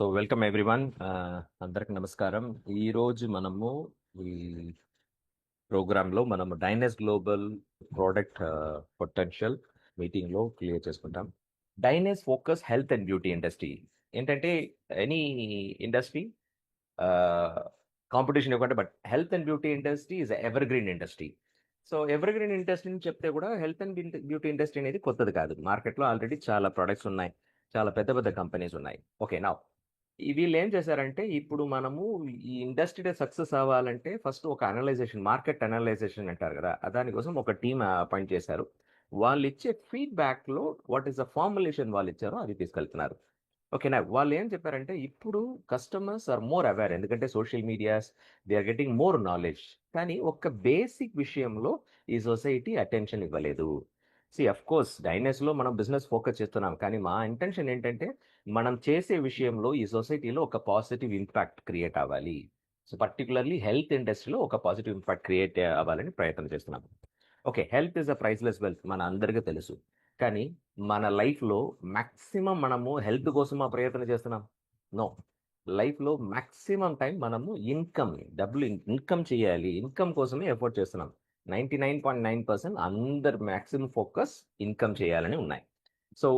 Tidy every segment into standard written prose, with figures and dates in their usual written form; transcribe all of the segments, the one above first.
So welcome everyone. అందరికి నమస్కారం. ఈ రోజు మనము ఈ ప్రోగ్రాంలో మనము డైనస్ గ్లోబల్ ప్రోడక్ట్ పొటెన్షియల్ మీటింగ్లో క్లియర్ చేసుకుంటాం. డైనస్ focus health and beauty industry ఏంటంటే ఎనీ ఇండస్ట్రీ కాంపిటీషన్ ఇవ్వకండి, but health and beauty industry is evergreen industry. So evergreen industry చెప్తే కూడా హెల్త్ అండ్ బ్యూటీ ఇండస్ట్రీ అనేది కొత్తది కాదు. మార్కెట్లో ఆల్రెడీ చాలా ప్రొడక్ట్స్ ఉన్నాయి, చాలా పెద్ద పెద్ద కంపెనీస్ ఉన్నాయి. ఓకే, నా వీళ్ళు ఏం చేశారంటే ఇప్పుడు మనము ఈ ఇండస్ట్రీ సక్సెస్ అవ్వాలంటే ఫస్ట్ ఒక అనలైజేషన్, మార్కెట్ అనలైజేషన్ అంటారు కదా, దానికోసం ఒక టీమ్ అపాయింట్ చేశారు. వాళ్ళు ఇచ్చే ఫీడ్బ్యాక్లో వాట్ ఈస్ ద ఫార్ములేషన్ వాళ్ళు ఇచ్చారో అది తీసుకెళ్తున్నారు. ఓకేనా, వాళ్ళు ఏం చెప్పారంటే ఇప్పుడు కస్టమర్స్ ఆర్ మోర్ అవేర్, ఎందుకంటే social medias they are getting more knowledge. కానీ ఒక బేసిక్ విషయంలో ఈ సొసైటీ అటెన్షన్ ఇవ్వలేదు. అఫ్ కోర్స్ డైనెస్లో మనం బిజినెస్ ఫోకస్ చేస్తున్నాం, కానీ మా ఇంటెన్షన్ ఏంటంటే మనం చేసే విషయంలో ఈ సొసైటీలో ఒక పాజిటివ్ ఇంపాక్ట్ క్రియేట్ అవ్వాలి. సో పర్టికులర్లీ హెల్త్ ఇండస్ట్రీలో ఒక పాజిటివ్ ఇంపాక్ట్ క్రియేట్ అవ్వాలని ప్రయత్నం చేస్తున్నాం. Okay, health is a priceless wealth మన అందరికీ తెలుసు. కానీ మన లైఫ్లో మ్యాక్సిమం మనము హెల్త్ కోసమా ప్రయత్నం చేస్తున్నాం? నో. లైఫ్లో మ్యాక్సిమం టైం మనము డబ్బులు ఇన్కమ్ చేయాలి, ఇన్కమ్ కోసమే ఎఫర్ట్ చేస్తున్నాం. 99.9% అందరు మ్యాక్సిమం ఫోకస్ ఇన్కమ్ చేయాలని ఉన్నాయి. సో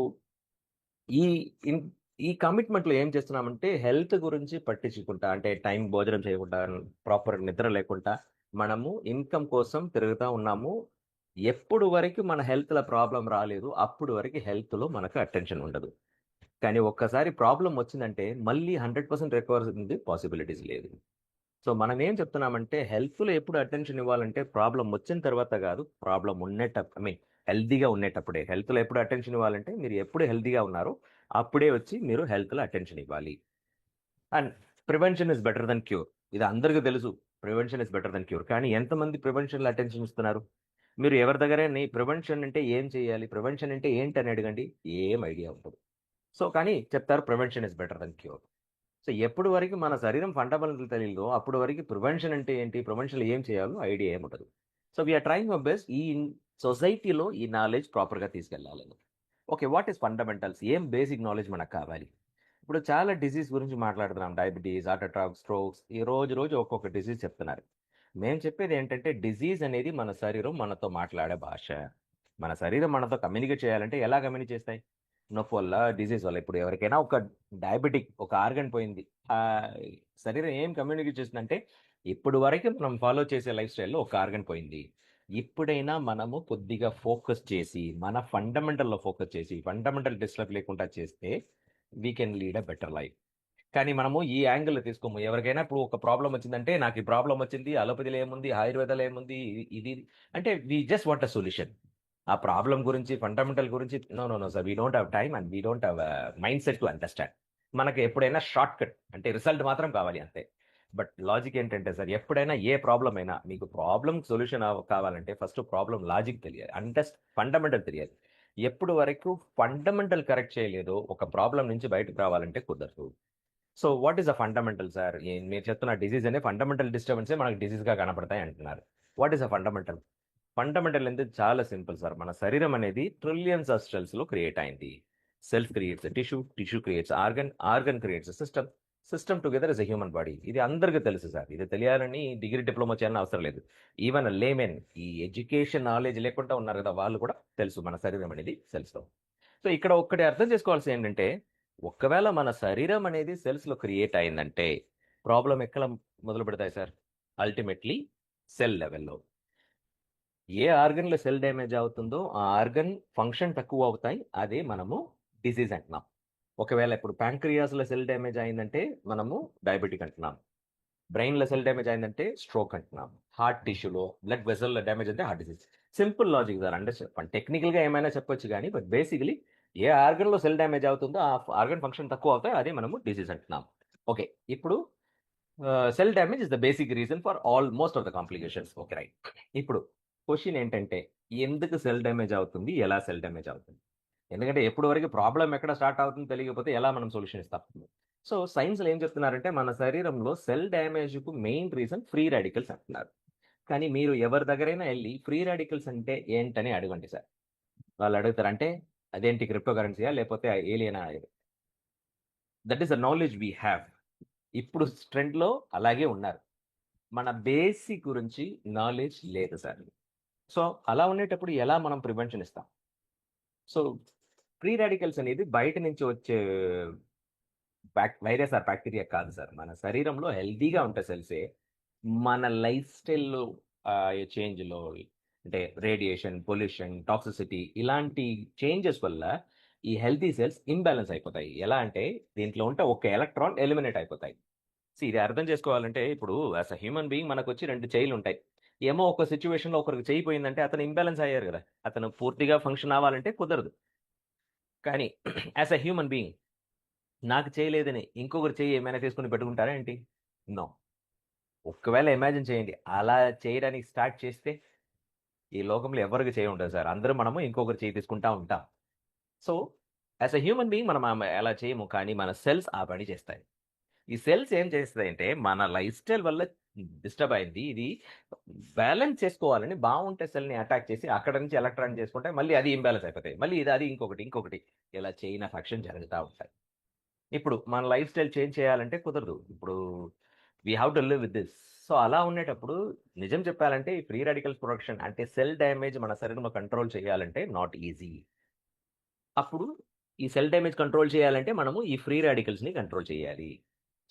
ఈ ఇన్- ఈ కమిట్మెంట్లో ఏం చేస్తున్నామంటే హెల్త్ గురించి పట్టించుకుంటా, అంటే టైం భోజనం చేయకుండా, ప్రాపర్ నిద్ర లేకుండా మనము ఇన్కమ్ కోసం తిరుగుతూ ఉన్నాము. ఎప్పుడు వరకు మన హెల్త్లో ప్రాబ్లం రాలేదు అప్పుడు వరకు హెల్త్లో మనకు అటెన్షన్ ఉండదు. కానీ ఒక్కసారి ప్రాబ్లం వచ్చిందంటే మళ్ళీ 100% రికవర్ ఉంది పాసిబిలిటీస్ లేదు. సో మనం ఏం చెప్తున్నామంటే హెల్త్లో ఎప్పుడు అటెన్షన్ ఇవ్వాలంటే ప్రాబ్లం వచ్చిన తర్వాత కాదు, ప్రాబ్లం ఉండేటప్పుడు, హెల్తీగా ఉండేటప్పుడే. హెల్త్లో ఎప్పుడు అటెన్షన్ ఇవ్వాలంటే మీరు ఎప్పుడు హెల్తీగా ఉన్నారో అప్పుడే వచ్చి మీరు హెల్త్లో అటెన్షన్ ఇవ్వాలి. And prevention is better than cure, ఇది అందరికీ తెలుసు. Prevention is better than cure, కానీ ఎంతమంది ప్రివెన్షన్లో అటెన్షన్ ఇస్తున్నారు? మీరు ఎవరి దగ్గర ప్రివెన్షన్ అంటే ఏం చేయాలి, ప్రివెన్షన్ అంటే ఏంటి అని అడగండి, ఏం ఐడియా ఉంటుంది. సో కానీ చెప్తారు prevention is better than cure. So ఎప్పుడు వరకు మన శరీరం ఫండమెంటల్ తెలియదో అప్పుడు వరకు ప్రివెన్షన్ అంటే ఏంటి, ప్రివెన్షన్లో ఏం చేయాలో ఐడియా ఏముంటుంది. So we're trying our best ఈ సొసైటీలో ఈ నాలెడ్జ్ ప్రాపర్గా తీసుకెళ్ళాలని. ఓకే, వాట్ ఈస్ ఫండమెంటల్స్, ఏం బేసిక్ నాలెడ్జ్ మనకు కావాలి? ఇప్పుడు చాలా డిసీజ్ గురించి మాట్లాడుతున్నాం, డయాబెటీస్, హార్ట్ అటాక్, స్ట్రోక్స్, ఈ రోజు రోజు ఒక్కొక్క డిసీజ్ చెప్తున్నారు. మేము చెప్పేది ఏంటంటే డిసీజ్ అనేది మన శరీరం మనతో మాట్లాడే భాష. మన శరీరం మనతో కమ్యూనికేట్ చేయాలంటే ఎలా కమ్యూనికేట్ చేస్తాయి? నొప్పి వల్ల, డిసీజ్ వల్ల. ఇప్పుడు ఎవరికైనా ఒక డయాబెటిక్ ఒక ఆర్గన్ పోయింది, ఆ శరీరం ఏం కమ్యూనికేట్ చేస్తుందంటే ఇప్పుడు వరకు మనం ఫాలో చేసే లైఫ్ స్టైల్లో ఒక ఆర్గన్ పోయింది. ఇప్పుడైనా మనము కొద్దిగా ఫోకస్ చేసి మన ఫండమెంటల్లో ఫోకస్ చేసి ఫండమెంటల్ డిస్టర్బ్ లేకుండా చేస్తే we can lead a better life. కానీ మనము ఈ యాంగిల్ తీసుకోము. ఎవరికైనా ఇప్పుడు ఒక ప్రాబ్లం వచ్చిందంటే నాకు ఈ ప్రాబ్లం వచ్చింది, అలోపతిలో ఏముంది, ఆయుర్వేదాలో ఏముంది, ఇది అంటే we just want a solution. ఆ ప్రాబ్లం గురించి ఫండమెంటల్ గురించి no no no sir, we don't have time and we don't have mind set to understand. మనకు ఎప్పుడైనా షార్ట్ కట్ అంటే రిజల్ట్ మాత్రం కావాలి అంతే. బట్ లాజిక్ ఏంటంటే సార్, ఎప్పుడైనా ఏ ప్రాబ్లం అయినా మీకు ప్రాబ్లం సొల్యూషన్ కావాలంటే ఫస్ట్ ప్రాబ్లం లాజిక్ తెలియాలి, ఫండమెంటల్ తెలియాలి. ఎప్పుడు వరకు ఫండమెంటల్ కరెక్ట్ చేయలేదో ఒక ప్రాబ్లం నుంచి బయటకు రావాలంటే కుదరదు. So what is the fundamental sir? మీరు చెప్తున్న డిసీజ్ అనే ఫండమెంటల్ డిస్టర్బెన్సే మనకు డిసీజ్గా కనపడతాయి అంటున్నారు. What is a fundamental? Fundamental అంటే చాలా సింపుల్ సార్. మన శరీరం అనేది ట్రిలియన్స్ ఆఫ్ సెల్స్లో క్రియేట్ అయింది. Self creates tissue, tissue creates organ, organ creates system, system together is a human body. ఇది అందరికీ తెలుసు సార్. ఇది తెలియాలని డిగ్రీ డిప్లొమా చేయాలని అవసరం లేదు. ఈవెన్ లేమెన్ ఈ ఎడ్యుకేషన్ నాలెడ్జ్ లేకుండా ఉన్నారు కదా, వాళ్ళు కూడా తెలుసు మన శరీరం అనేది సెల్స్లో. సో ఇక్కడ ఒక్కటి అర్థం చేసుకోవాల్సింది ఏంటంటే ఒకవేళ మన శరీరం అనేది సెల్స్లో క్రియేట్ అయిందంటే ప్రాబ్లం ఎక్కడ మొదలు పెడతాయి సార్? అల్టిమేట్లీ సెల్ లెవెల్లో. ఏ ఆర్గన్లో సెల్ డ్యామేజ్ అవుతుందో ఆ ఆర్గన్ ఫంక్షన్ తక్కువ అవుతాయి, అదే మనము డిసీజ్ అంటున్నాం. ఒకవేళ ఇప్పుడు ప్యాంక్రియాస్లో సెల్ డ్యామేజ్ అయిందంటే మనము డయాబెటిక్ అంటున్నాం. బ్రెయిన్లో సెల్ డ్యామేజ్ అయిందంటే స్ట్రోక్ అంటున్నాం. హార్ట్ టిష్యూలో బ్లడ్ వెసల్లో డ్యామేజ్ అంటే heart disease. Simple logic sir. అంటే చెప్పండి, టెక్నికల్గా ఏమైనా చెప్పొచ్చు కానీ బట్ బేసికలీ ఏ ఆర్గన్లో సెల్ డ్యామేజ్ అవుతుందో ఆ ఆర్గన్ ఫంక్షన్ తక్కువ అవుతాయి, అదే మనము డిసీజ్ అంటున్నాం. ఓకే, ఇప్పుడు cell damage is the basic reason for all most of the complications. Okay right. ఇప్పుడు క్వశ్చన్ ఏంటంటే ఎందుకు సెల్ డ్యామేజ్ అవుతుంది, ఎలా సెల్ డ్యామేజ్ అవుతుంది? ఎందుకంటే ఎప్పుడు వరకు ప్రాబ్లం ఎక్కడ స్టార్ట్ అవుతుందో తెలియకపోతే ఎలా మనం సొల్యూషన్ ఇస్తాం? సో సైన్స్లో ఏం చెప్తున్నారంటే మన శరీరంలో సెల్ డ్యామేజ్కు మెయిన్ రీజన్ ఫ్రీ రాడికల్స్ అంటున్నారు. కానీ మీరు ఎవరి దగ్గరైనా వెళ్ళి ఫ్రీ రాడికల్స్ అంటే ఏంటని అడగండి సార్, వాళ్ళు అడుగుతారు అంటే అదేంటి క్రిప్టో కరెన్సీయా లేకపోతే ఏలియనా? That is the knowledge we have. ఇప్పుడు ట్రెండ్‌లో అలాగే ఉన్నారు. మన బేసిక్ గురించి నాలెడ్జ్ లేదు సార్. సో, అలా ఉండేటప్పుడు ఎలా మనం ప్రివెన్షన్ ఇస్తాం? సో, ఫ్రీ రాడికల్స్ అనేది బయట నుంచి వచ్చే వైరస్ ఆర్ బ్యాక్టీరియా కాదు సార్. మన శరీరంలో హెల్తీగా ఉంటే సెల్సే మన లైఫ్ స్టైల్‌లో చేంజ్‌లో అంటే రేడియేషన్, పొల్యూషన్, టాక్సిసిటీ ఇలాంటి చేంజెస్ వల్ల ఈ హెల్తీ సెల్స్ ఇంబాలెన్స్ అయిపోతాయి. ఎలా అంటే దీంట్లో ఉంటే ఒక ఎలక్ట్రాన్ ఎలిమినేట్ అయిపోతాయి. ఇది అర్థం చేసుకోవాలంటే ఇప్పుడు యాస్ ఎ హ్యూమన్ బీయింగ్ మనకొచ్చి 2 చెయ్యిలుంటాయి. ఏమో ఒక సిట్యుయేషన్‌లో ఒకరికి చెయ్యి పోయిందంటే అతను ఇంబాలెన్స్ అయ్యారు గదా! అతను పూర్తిగా ఫంక్షన్ అవ్వాలంటే కుదరదు. కానీ యాస్ ఎ హ్యూమన్ బీయింగ్ నాకు చేయలేదని ఇంకొకరి చెయ్యి ఏమైనా తీసుకొని పెట్టుకుంటారా ఏంటి? నో. ఒక్కవేళ ఇమాజిన్ చేయండి. అలా చేయడానికి స్టార్ట్ చేస్తే ఈ లోకంలో ఎవరికీ చేయి ఉండదు సార్. అందరూ మనము ఇంకొకరి చేయి తీసుకుంటా ఉంటాం. So, as a human being మనం అలా చేయము. కానీ మన సెల్స్ ఆ పని చేస్తాయి. ఈ సెల్స్ ఏం చేస్తాయంటే మన లైఫ్ స్టైల్ వల్ల డిస్టర్బ్ అయింది. ఇది బ్యాలెన్స్ చేసుకోవాలని బావుంటే సెల్‌ని అటాక్ చేసి అక్కడి నుంచి ఎలక్ట్రాన్ చేసుకుంటే మళ్ళీ అది ఇంబాలెన్స్ అయిపోతాయి. మళ్ళీ అది ఇంకొకటి ఇలా చైన్ ఆఫ్ యాక్షన్ జరుగుతా ఉంటాయి. ఇప్పుడు మన లైఫ్ స్టైల్ చేంజ్ చేయాలంటే కుదరదు. ఇప్పుడు we have to live with this. So, అలా ఉండేటప్పుడు నిజం చెప్పాలంటే ఈ ఫ్రీ రాడికల్స్ ప్రొడక్షన్ అంటే సెల్ డ్యామేజ్ మన శరీరంలో కంట్రోల్ చేయాలంటే నాట్ ఈజీ. అప్పుడు ఈ సెల్ డ్యామేజ్ కంట్రోల్ చేయాలంటే మనము ఈ ఫ్రీ రాడికల్స్‌ని కంట్రోల్ చేయాలి.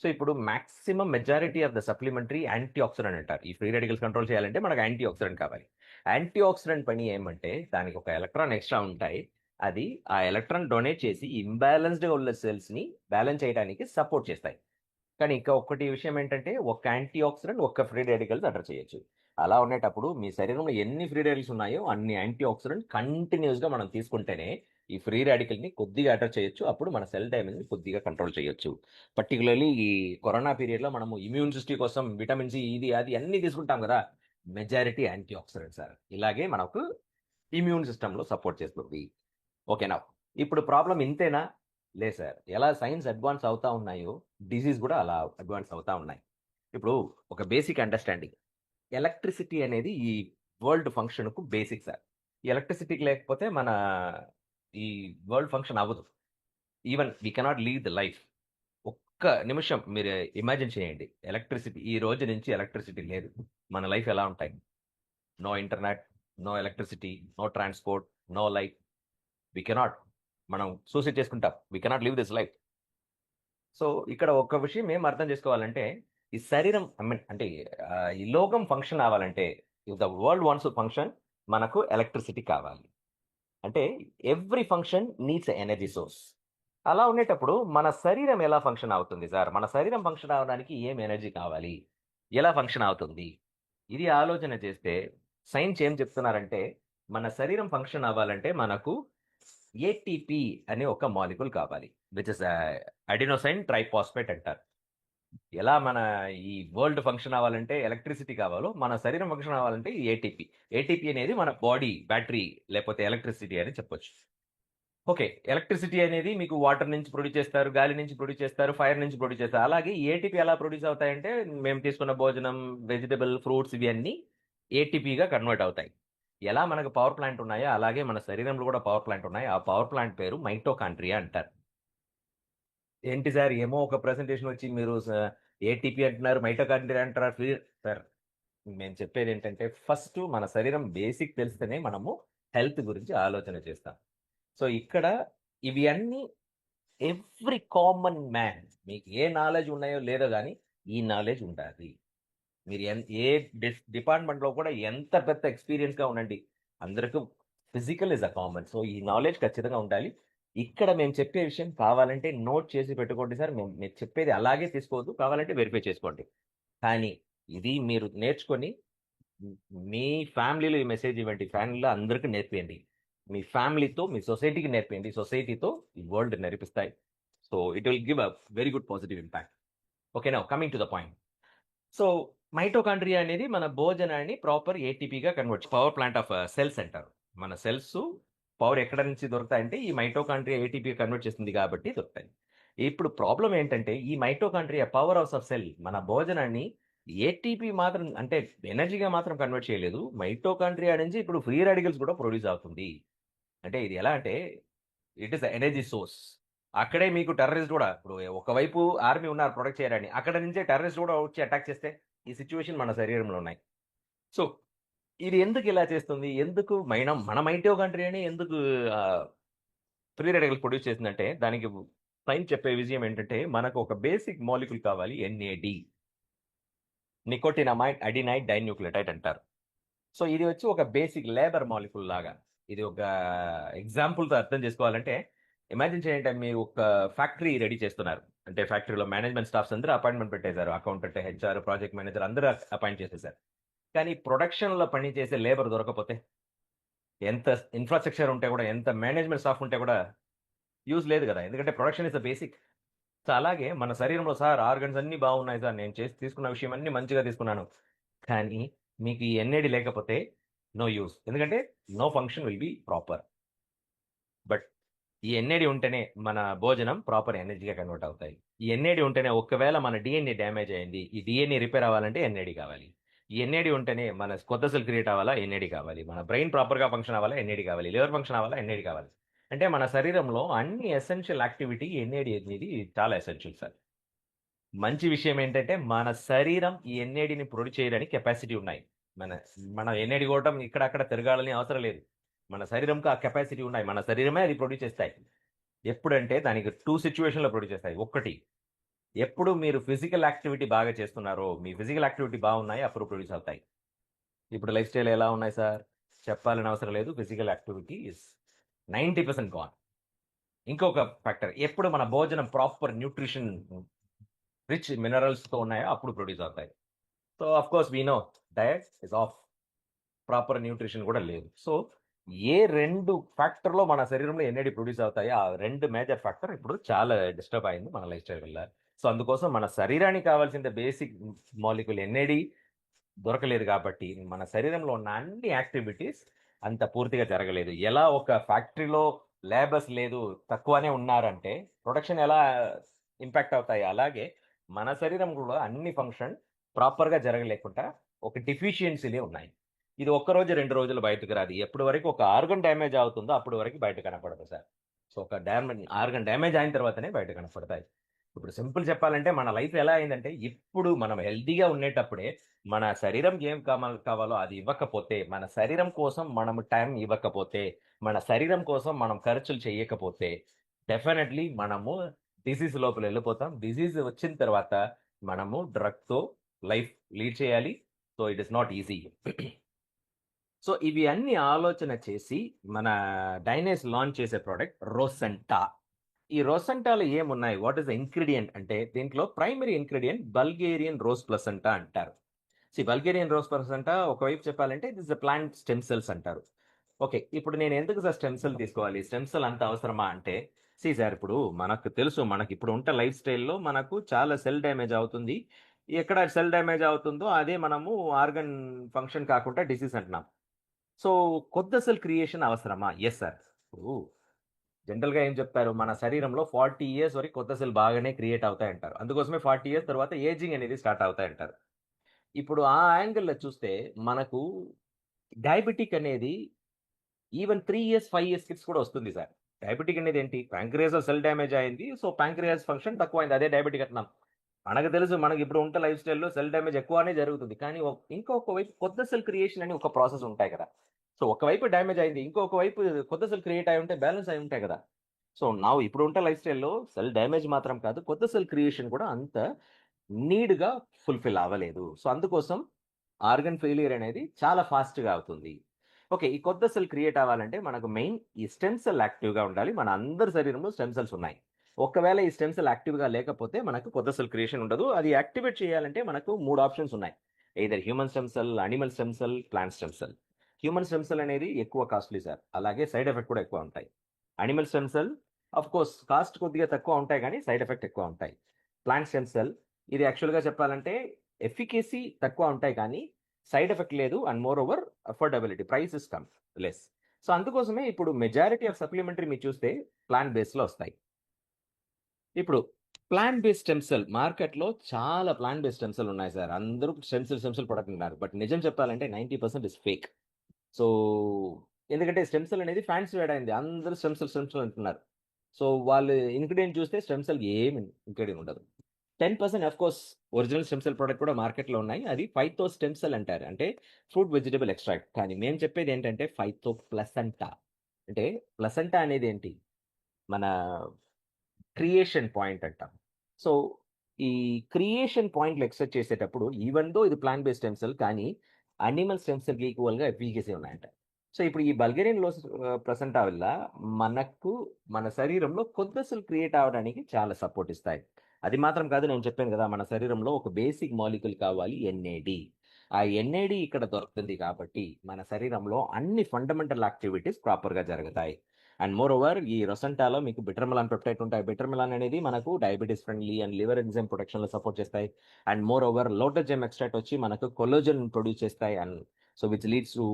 సో, ఇప్పుడు maximum majority of the supplementary anti oxidant అంటారు. ఈ ఫ్రీ రాడికల్స్ కంట్రోల్ చేయాలంటే మనకు యాంటీ ఆక్సిడెంట్ కావాలి. యాంటీ ఆక్సిడెంట్ పని ఏమంటే దానికి ఒక ఎలక్ట్రాన్ ఎక్స్‌ట్రా ఉంటాయి. అది ఆ ఎలక్ట్రాన్ డొనేట్ చేసి ఇంబాలెన్స్‌డ్‌గా ఉన్న సెల్స్‌ని బ్యాలెన్స్ చేయడానికి సపోర్ట్ చేస్తాయి. కానీ ఇంకా ఒక్కటి విషయం ఏంటంటే, ఒక్క యాంటీ ఆక్సిడెంట్, ఒక్క ఫ్రీ రాడికల్స్ అటాక్ చేయొచ్చు. అలా ఉండేటప్పుడు మీ శరీరంలో ఎన్ని ఫ్రీ రాడికల్స్ ఉన్నాయో, అన్ని యాంటీ ఆక్సిడెంట్ కంటిన్యూయస్‌గా మనం తీసుకుంటేనే, ఈ ఫ్రీ రాడికల్‌ని కొద్దిగా అటాక్ చేయొచ్చు. అప్పుడు మన సెల్ డ్యామేజ్‌ని కొద్దిగా కంట్రోల్ చేయొచ్చు. పర్టిక్యులర్‌లీ ఈ కరోనా పీరియడ్‌లో మనము ఇమ్యూన్ సిస్టమ్ కోసం విటమిన్ సి ఇది, అది అన్నీ తీసుకుంటాం గదా! Majority anti oxidants sir. ఇలాగే మనకు ఇమ్యూన్ సిస్టమ్‌లో సపోర్ట్ చేస్తుంది. ఓకేనా? ఇప్పుడు ప్రాబ్లమ్ ఇంతేనా? లేదు సార్. ఎలా సైన్స్ అడ్వాన్స్ అవుతా ఉన్నాయో, డిసీజ్ గూడా అలా అడ్వాన్స్ అవుతా ఉన్నాయి. ఇప్పుడు ఒక బేసిక్ అండర్‌స్టాండింగ్. ఎలక్ట్రిసిటీ అనేది ఈ వరల్డ్ ఫంక్షన్‌కు బేసిక్ సార్. ఈ ఎలక్ట్రిసిటీ లేకపోతే మన ఈ వరల్డ్ ఫంక్షన్ అవ్వదు. Even we cannot leave the life. ఒక్క నిమిషం మీరు ఇమాజిన్ చేయండి. ఎలక్ట్రిసిటీ ఈ రోజు నుంచి ఎలక్ట్రిసిటీ లేదు. మన లైఫ్ ఎలా ఉంటాయి? No internet, no electricity, no transport, no light. We cannot. మనం సూసైడ్ చేసుకుంటాం. We cannot live this life. So, ఇక్కడ ఒక విషయం ఏం అర్థం చేసుకోవాలంటే, ఈ శరీరం ఐ మీన్ అంటే ఈ లోకం ఫంక్షన్ అవ్వాలంటే, if the world wants to function మనకు ఎలక్ట్రిసిటీ కావాలి. అంటే every function needs a energy source. అలా ఉండేటప్పుడు మన శరీరం ఎలా ఫంక్షన్ అవుతుంది సార్? మన శరీరం ఫంక్షన్ అవ్వడానికి ఏం ఎనర్జీ కావాలి? ఎలా ఫంక్షన్ అవుతుంది? ఇది ఆలోచన చేస్తే సైన్స్ ఏం చెప్తున్నారంటే, మన శరీరం ఫంక్షన్ అవ్వాలంటే మనకు ఏటీపీ అనే ఒక మాలిక్యూల్ కావాలి. విచ్ ఇస్ అడినోసైన్ ట్రైఫాస్ఫేట్ అంటారు. ఎలా మన ఈ వరల్డ్ ఫంక్షన్ అవ్వాలంటే ఎలక్ట్రిసిటీ కావాలో, మన శరీరం ఫంక్షన్ అవ్వాలంటే ఈ ఏటీపీ. ఏటీపీ అనేది మన బాడీ బ్యాటరీ లేకపోతే ఎలక్ట్రిసిటీ అని చెప్పొచ్చు. ఓకే. ఎలక్ట్రిసిటీ అనేది మీకు వాటర్ నుంచి ప్రొడ్యూస్ చేస్తారు, గాలి నుంచి ప్రొడ్యూస్ చేస్తారు, ఫైర్ నుంచి ప్రొడ్యూస్ చేస్తారు. అలాగే ఈ ఏటీపీ ఎలా ప్రొడ్యూస్ అవుతాయంటే, మేము తీసుకున్న భోజనం, వెజిటబుల్, ఫ్రూట్స్ ఇవి అన్నీ ఏటీపీగా కన్వర్ట్ అవుతాయి. ఎలా మనకు పవర్ ప్లాంట్ ఉన్నాయో, అలాగే మన శరీరంలో కూడా పవర్ ప్లాంట్ ఉన్నాయి. ఆ పవర్ ప్లాంట్ పేరు మైటోకాండ్రియా అంటారు. ఏంటి సార్ ఏమో ఒక ప్రెజెంటేషన్ వచ్చి మీరు ఏటీపీ అంటున్నారు, మైటోకాండ్రియా అంటారు. సార్ మేము చెప్పేదేంటంటే, ఫస్ట్ మన శరీరం బేసిక్ తెలిస్తేనే మనము హెల్త్ గురించి ఆలోచన చేస్తాం. సో, ఇక్కడ ఇవి అన్నీ ఎవ్రి కామన్ మ్యాన్ మీకు ఏ నాలెడ్జ్ ఉన్నాయో లేదో గానీ, ఈ నాలెడ్జ్ ఉండాలి. మీరు ఏ డిపార్ట్‌మెంట్‌లో కూడా ఎంత పెద్ద ఎక్స్‌పీరియన్స్‌గా ఉండండి. అందరికి ఫిజికల్ ఈస్ కామన్. సో, ఈ నాలెడ్జ్ ఖచ్చితంగా ఉండాలి. ఇక్కడ మేము చెప్పే విషయం కావాలంటే నోట్ చేసి పెట్టుకోండి సార్. మీరు చెప్పేది అలాగే తీసుకోవద్దు. కావాలంటే వెరిఫై చేసుకోండి. కానీ ఇది మీరు నేర్చుకొని హ్మ్. మీ ఫ్యామిలీలో ఈ మెసేజ్ ఇవ్వండి. ఫ్యామిలీలో అందరికి నేర్పియండి. మీ ఫ్యామిలీతో, మీ సొసైటీకి నేర్పియండి. సొసైటీతో ఈ వరల్డ్ నేర్పిస్తాయి. So, it will give a very good positive impact. Okay. Now coming to the point. So, mitochondria అనేది మన భోజనాన్ని ప్రాపర్ ఏటీపీగా convert power plant of cells అంటారు. మన సెల్స్ పవర్ ఎక్కడ నుంచి దొరుకుతాయంటే ఈ మైటోకాండ్రియా ఏటీపీగా కన్వర్ట్ చేస్తుంది కాబట్టి దొరుకుతాయి. ఇప్పుడు ప్రాబ్లమ్ ఏంటంటే ఈ mitochondria power house of cell మన భోజనాన్ని ఏటీపీ మాత్రం అంటే ఎనర్జీగా మాత్రం కన్వర్ట్ చేయలేదు. మైటోకాండ్రియా నుంచి ఇప్పుడు ఫ్రీ రాడికల్స్ కూడా ప్రొడ్యూస్ అవుతుంది. అంటే ఇది ఎలా అంటే ఇట్ ఈస్ ఎనర్జీ సోర్స్. అక్కడే మీకు టెర్రరిస్ట్ కూడా ఇప్పుడు ఒకవైపు ఆర్మీ ఉన్నారు ప్రొటెక్ట్ చేయడానికి, అక్కడ నుంచే టెర్రరిస్ట్ కూడా వచ్చి అటాక్ చేస్తే ఈ సిచ్యువేషన్ మన శరీరంలో ఉన్నాయి. సో ఇది ఎందుకు ఇలా చేస్తుంది? ఎందుకు మన మైటోకాండ్రియానే ఎందుకు ఫ్రీ రాడికల్స్ ప్రొడ్యూస్ చేసిందంటే, దానికి సైన్స్ చెప్పే విషయం ఏంటంటే, మనకు ఒక బేసిక్ మాలిక్యూల్ కావాలి ఎన్ఏడి. నికోటినమైడ్ అడినైడ్ డైన్యూక్లియోటైడ్ అంటారు. సో ఇది వచ్చి ఒక బేసిక్ లేబర్ మాలిక్యూల్ లాగా. ఇది ఒక ఎగ్జాంపుల్‌తో అర్థం చేసుకోవాలంటే, ఇమాజిన్ చేయండి మీరు ఒక ఫ్యాక్టరీ రెడీ చేస్తున్నారు. అంటే ఫ్యాక్టరీలో మేనేజ్మెంట్ స్టాఫ్స్ అందరూ అపాయింట్మెంట్ పెట్టేసారు. అకౌంటెంట్, హెచ్ఆర్, ప్రాజెక్ట్ మేనేజర్ అందరూ అపాయింట్ చేసేసారు. కానీ ప్రొడక్షన్‌లో పని చేసే లేబర్ దొరకకపోతే, ఎంత ఇన్‌ఫ్రాస్ట్రక్చర్ ఉంటే కూడా, ఎంత మేనేజ్మెంట్ స్టాఫ్ ఉంటే కూడా యూజ్ లేదు కదా! ఎందుకంటే production is the basic. So, అలాగే మన శరీరంలో సార్ ఆర్గన్స్ అన్నీ బాగున్నాయి సార్. నేను చేసి తీసుకున్న విషయం అన్నీ మంచిగా తీసుకున్నాను. కానీ మీకు ఈ ఎన్ఏడి లేకపోతే నో యూజ్. ఎందుకంటే no function will be proper. But ఈ ఎన్ఏడి ఉంటేనే మన భోజనం ప్రాపర్ ఎనర్జీగా కన్వర్ట్ అవుతాయి. ఈ ఎన్ఏడి ఉంటేనే ఒకవేళ మన డీఎన్ఏ డ్యామేజ్ అయింది. ఈ డీఎన్ఏ రిపేర్ అవ్వాలంటే ఎన్ఏడి కావాలి. ఈ ఎన్ఏడి ఉంటేనే మన కొత్త సెల్ క్రియేట్ అవ్వాలా ఎన్ఏడి కావాలి. మన బ్రెయిన్ ప్రాపర్‌గా ఫంక్షన్ అవ్వాలా ఎన్ఏడి కావాలి. లివర్ ఫంక్షన్ అవ్వాలా ఎన్ఏడి కావాలి. అంటే మన శరీరంలో అన్ని ఎసెన్షియల్ యాక్టివిటీ ఎన్ఏడి అనేది చాలా ఎసెన్షియల్ సార్. మంచి విషయం ఏంటంటే, మన శరీరం ఈ ఎన్ఏడిని ప్రొడ్యూస్ చేయడానికి కెపాసిటీ ఉన్నాయి. మన మన ఎన్ఏడి గొట్టం ఇక్కడ అక్కడ తిరగాలని అవసరం లేదు. మన శరీరంకి ఆ కెపాసిటీ ఉన్నాయి. మన శరీరమే అది ప్రొడ్యూస్ చేస్తాయి. ఎప్పుడంటే దానికి 2 సిట్యుయేషన్‌లో ప్రొడ్యూస్ చేస్తాయి. ఒకటి, ఎప్పుడు మీరు ఫిజికల్ యాక్టివిటీ బాగా చేస్తున్నారో, మీ ఫిజికల్ యాక్టివిటీ బాగున్నాయి అప్పుడు ప్రొడ్యూస్ అవుతాయి. ఇప్పుడు లైఫ్ స్టైల్ ఎలా ఉన్నాయి సార్? చెప్పాలని అవసరం లేదు. Physical activity is 90% gone. ఇంకొక ఫ్యాక్టర్, ఎప్పుడు మన భోజనం ప్రాపర్ న్యూట్రిషన్ రిచ్ మినరల్స్‌తో ఉన్నాయో అప్పుడు ప్రొడ్యూస్ అవుతాయి. So of course we know diet is off. Proper nutrition కూడా లేదు. సో ఏ 2 ఫ్యాక్టర్‌లో మన శరీరంలో ఎన్ఏడి ప్రొడ్యూస్ అవుతాయో, ఆ 2 మేజర్ ఫ్యాక్టర్ ఇప్పుడు చాలా డిస్టర్బ్ అయింది మన లైఫ్ స్టైల్ వల్ల. సో అందుకోసం మన శరీరానికి కావాల్సిన బేసిక్ మాలిక్యూల్ ఎన్ఏడి దొరకలేదు కాబట్టి, మన శరీరంలో ఉన్న అన్ని యాక్టివిటీస్ అంత పూర్తిగా జరగలేదు. ఎలా ఒక ఫ్యాక్టరీలో లేబర్స్ లేదు, తక్కువనే ఉన్నారంటే, ప్రొడక్షన్ ఎలా ఇంపాక్ట్ అవుతాయి, అలాగే మన శరీరం కూడా అన్ని ఫంక్షన్ ప్రాపర్‌గా జరగలేకుండా ఒక డెఫిషియన్సీలే ఉన్నాయి. ఇది ఒక్కరోజు, 2 రోజులు బయటకు రాదు. ఎప్పటి వరకు ఒక ఆర్గన్ డ్యామేజ్ అవుతుందో అప్పటి వరకు బయట కనపడదు సార్. సో, ఒక ఆర్గన్ డ్యామేజ్ అయిన తర్వాతనే బయట కనపడతాయి. ఇప్పుడు సింపుల్ చెప్పాలంటే మన లైఫ్ ఎలా అయిందంటే, ఇప్పుడు మనం హెల్తీగా ఉండేటప్పుడే మన శరీరంకి ఏం కావాలో అది ఇవ్వకపోతే, మన శరీరం కోసం మనం టైం ఇవ్వకపోతే, మన శరీరం కోసం మనం ఖర్చులు చేయకపోతే, డెఫినెట్‌లీ మనము డిసీజ్ లోపల వెళ్ళిపోతాం. డిసీజ్ వచ్చిన తర్వాత మనము డ్రగ్‌తో లైఫ్ లీడ్ చేయాలి. So, it is not easy. So, ఇవి అన్నీ ఆలోచన చేసి మన డైనైస్ లాంచ్ చేసే ప్రొడక్ట్ రోసెంటా. ఈ రోసెంటాలో ఏమున్నాయి? వాట్ ఈస్ ద ఇంగ్రీడియెంట్ అంటే, దీంట్లో primary ingredient Bulgarian rose placenta అంటారు. బల్గేరియన్ రోజ్ ప్లసెంటా ఒకవైపు చెప్పాలంటే this the plant stem cells అంటారు. ఓకే. ఇప్పుడు నేను ఎందుకు సార్ స్టెమ్ సెల్ తీసుకోవాలి? స్టెమ్ సెల్ అంత అవసరమా అంటే, సార్ ఇప్పుడు మనకు తెలుసు మనకిప్పుడు ఉంటే లైఫ్ స్టైల్‌లో మనకు చాలా సెల్ డ్యామేజ్ అవుతుంది. ఎక్కడ సెల్ డ్యామేజ్ అవుతుందో అదే మనము ఆర్గన్ ఫంక్షన్ కాకుండా డిసీజ్ అంటున్నాం. సో, కొత్త సెల్ క్రియేషన్ అవసరమా? Yes sir. ఇప్పుడు జనరల్‌గా ఏం చెప్తారు? మన శరీరంలో 40 ఇయర్స్ వరకు కొత్త సెల్ బాగానే క్రియేట్ అవుతాయంటారు. అందుకోసమే 40 ఇయర్స్ తర్వాత ఏజింగ్ అనేది స్టార్ట్ అవుతాయంటారు. ఇప్పుడు ఆ యాంగిల్‌లో చూస్తే మనకు డయాబెటిక్ అనేది ఈవెన్ 3 ఇయర్స్, 5 ఇయర్స్ కిడ్స్ కూడా వస్తుంది సార్. డయాబెటిక్ అనేది ఏంటి? పాంక్రియాస్‌లో సెల్ డ్యామేజ్ అయింది. సో, పాంక్రియాస్ ఫంక్షన్ తక్కువైంది. అదే డయాబెటిక్ అంటున్నాం. మనకు తెలుసు మనకిప్పుడు ఉంటే లైఫ్ స్టైల్‌లో సెల్ డ్యామేజ్ ఎక్కువనే జరుగుతుంది. కానీ ఇంకొక వైపు కొత్త సెల్ క్రియేషన్ అని ఒక ప్రాసెస్ ఉంటాయి కదా! సో, ఒకవైపు డ్యామేజ్ అయింది. ఇంకొక వైపు కొత్త సెల్ క్రియేట్ అయ్యి ఉంటే బ్యాలెన్స్ అయ్యి ఉంటాయి కదా! సో, ఇప్పుడు ఉంటే లైఫ్ స్టైల్‌లో సెల్ డ్యామేజ్ మాత్రం కాదు, కొత్త సెల్ క్రియేషన్ కూడా అంత నీడ్‌గా ఫుల్‌ఫిల్ అవ్వలేదు. సో, అందుకోసం ఆర్గన్ ఫెయిల్యూర్ అనేది చాలా ఫాస్ట్‌గా అవుతుంది. ఓకే. ఈ కొత్త సెల్ క్రియేట్ అవ్వాలంటే మనకు మెయిన్ ఈ స్టెమ్ సెల్ యాక్టివ్‌గా ఉండాలి. మన అందరి శరీరంలో స్టెమ్ సెల్స్ ఉన్నాయి. ఒకవేళ ఈ స్టెమ్ సెల్ యాక్టివ్‌గా లేకపోతే మనకు కొత్త సెల్ క్రియేషన్ ఉండదు. అది యాక్టివేట్ చేయాలంటే మనకు 3 ఆప్షన్స్ ఉన్నాయి. Either human stem cell, animal stem cell, plant stem cell. Human stem cell అనేది ఎక్కువ కాస్ట్‌లీ సార్. అలాగే సైడ్ ఎఫెక్ట్ కూడా ఎక్కువ ఉంటాయి. Animal stem cell of course cost కొద్దిగా తక్కువ ఉంటాయి గానీ సైడ్ ఎఫెక్ట్ ఎక్కువ ఉంటాయి. ప్లాంట్ స్టెమ్ సెల్ ఇది యాక్చువల్‌గా చెప్పాలంటే ఎఫికసీ తక్కువ ఉంటాయి కానీ సైడ్ ఎఫెక్ట్ లేదు. And more over affordability price is less. So, అందుకోసమే ఇప్పుడు మెజారిటీ ఆఫ్ సప్లిమెంటరీ మీరు చూస్తే ప్లాంట్ బేస్‌లో వస్తాయి. ఇప్పుడు ప్లాంట్ బేస్డ్ స్టెమ్ సెల్ మార్కెట్‌లో చాలా ప్లాంట్ బేస్డ్ స్టెమ్ సెల్ ఉన్నాయి సార్. అందరూ స్టెమ్ సెల్ ప్రొడక్ట్ అంటున్నారు. బట్ నిజం చెప్పాలంటే 90% ఇస్ ఫేక్. సో, ఎందుకంటే స్టెమ్ సెల్ అనేది ఫ్యాన్సీ వర్డ్ అయింది. అందరూ స్టెమ్ సెల్ అంటున్నారు. సో వాళ్ళు ఇంగ్రీడియంట్ చూస్తే స్టెమ్ సెల్ ఏమి ఇంగ్రీడియంట్ ఉండదు. 10% of course original stem cell product కూడా మార్కెట్లో ఉన్నాయి. అది ఫైతో స్టెమ్ సెల్ అంటారు. అంటే ఫ్రూట్ వెజిటబుల్ ఎక్స్ట్రాక్ట్. కానీ మేము చెప్పేది ఏంటంటే ఫైతో ప్లసెంటా. అంటే ప్లసెంటా అనేది ఏంటి? మన క్రియేషన్ పాయింట్ అంటాం. సో ఈ క్రియేషన్ పాయింట్లు ఎక్స్‌ట్రాక్ట్ చేసేటప్పుడు ఈవెన్ దో ఇది ప్లాంట్ బేస్డ్ స్టెమ్ సెల్ కానీ యానిమల్ స్టెమ్ సెల్‌కి ఈక్వల్‌గా ఎఫికసీ ఉన్నాయంట. సో ఇప్పుడు ఈ బల్గేరియన్ ప్లసెంటా వల్ల మనకు మన శరీరంలో కొత్త సెల్ క్రియేట్ అవ్వడానికి చాలా సపోర్ట్ ఇస్తాయి. అది మాత్రం కాదు, నేను చెప్పాను కదా! మన శరీరంలో ఒక బేసిక్ మాలిక్యూల్ కావాలి ఎన్ఏడి. ఆ ఎన్ఏడి ఇక్కడ దొరుకుతుంది కాబట్టి మన శరీరంలో అన్ని ఫండమెంటల్ యాక్టివిటీస్ ప్రాపర్‌గా జరుగుతాయి. అండ్ మోర్ ఓవర్ ఈ రొసెంటాలో మీకు బిటర్మిలాన్ పెప్టైడ్ ఉంటాయి. బిటర్మిలాన్ అనేది మనకు diabetes friendly and liver enzyme ప్రొటెక్షన్‌లో సపోర్ట్ చేస్తాయి. And moreover lotus gem extract వచ్చి మనకు కొల్లాజెన్ ప్రొడ్యూస్ చేస్తాయి. And so which leads to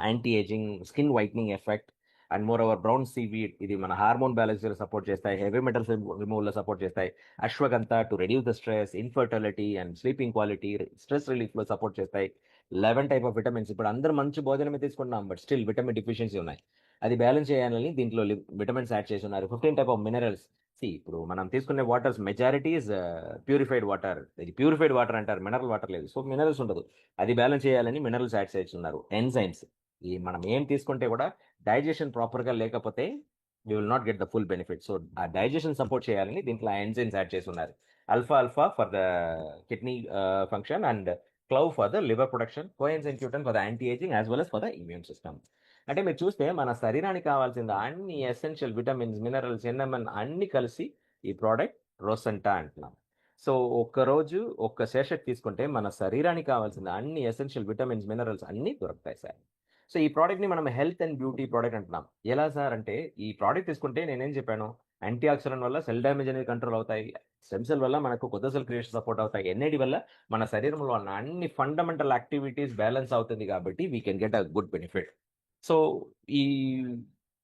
anti ageing, skin whitening effect. And moreover brown seaweed ఇది మన హార్మోన్ బ్యాలెన్స్ సపోర్ట్ చేస్తాయి. Heavy metals రిమూవల్లో support చేస్తాయి. Ashwagandha to reduce the stress, infertility and sleeping quality, stress రిలీఫ్లో support చేస్తాయి. 11 type of vitamins. ఇప్పుడు అందరూ మంచి భోజనమే తీసుకుంటున్నాం, బట్ స్టిల్ విటమిన్ డిఫిషియన్సీ ఉన్నాయి. అది బ్యాలెన్స్ చేయాలని దీంట్లో విటమిన్స్ యాడ్ చేసి ఉన్నారు. 15 టైప్ ఆఫ్ మినరల్స్. ఇప్పుడు మనం తీసుకునే waters majority is purified water. ఇది ప్యూరిఫైడ్ వాటర్ అంటారు, మినరల్ వాటర్ లేదు. సో మినరల్స్ ఉండదు, అది బ్యాలెన్స్ చేయాలని మినరల్స్ యాడ్ చేస్తున్నారు. ఎంజైమ్స్, ఈ మనం ఏం తీసుకుంటే కూడా డైజెషన్ ప్రాపర్గా లేకపోతే we will not get the full benefit. So ఆ డైజెషన్ సపోర్ట్ చేయాలని దీంట్లో ఎంజైమ్స్ యాడ్ చేసి ఉన్నారు. Alpha alpha for the kidney function and clove for the liver production, coenzyme Q ten for the anti ageing as well as for the immune system. అంటే మీరు చూస్తే మన శరీరానికి కావాల్సిన అన్ని ఎసెన్షియల్ విటమిన్స్, మినరల్స్, ఎన్ఎంఎన్ అన్ని కలిసి ఈ ప్రోడక్ట్ రోసెంటా అంటున్నాం. సో ఒక్కరోజు ఒక్క సేషెట్ తీసుకుంటే మన శరీరానికి కావాల్సిన అన్ని ఎసెన్షియల్ విటమిన్స్, మినరల్స్ అన్నీ దొరుకుతాయి సార్. సో ఈ ప్రోడక్ట్ని మనం హెల్త్ అండ్ బ్యూటీ ప్రోడక్ట్ అంటున్నాం. ఎలా సార్ అంటే ఈ ప్రోడక్ట్ తీసుకుంటే నేనేం చెప్పాను, యాంటీ ఆక్సిడెంట్ వల్ల సెల్ డ్యామేజ్ అనేది కంట్రోల్ అవుతాయి. స్టెమ్ సెల్ వల్ల మనకు కొత్త సెల్ క్రియేషన్ సపోర్ట్ అవుతాయి. ఎన్ఏడి వల్ల మన శరీరంలో ఉన్న అన్ని ఫండమెంటల్ యాక్టివిటీస్ బ్యాలెన్స్ అవుతుంది కాబట్టి we can get a good benefit. So ఈ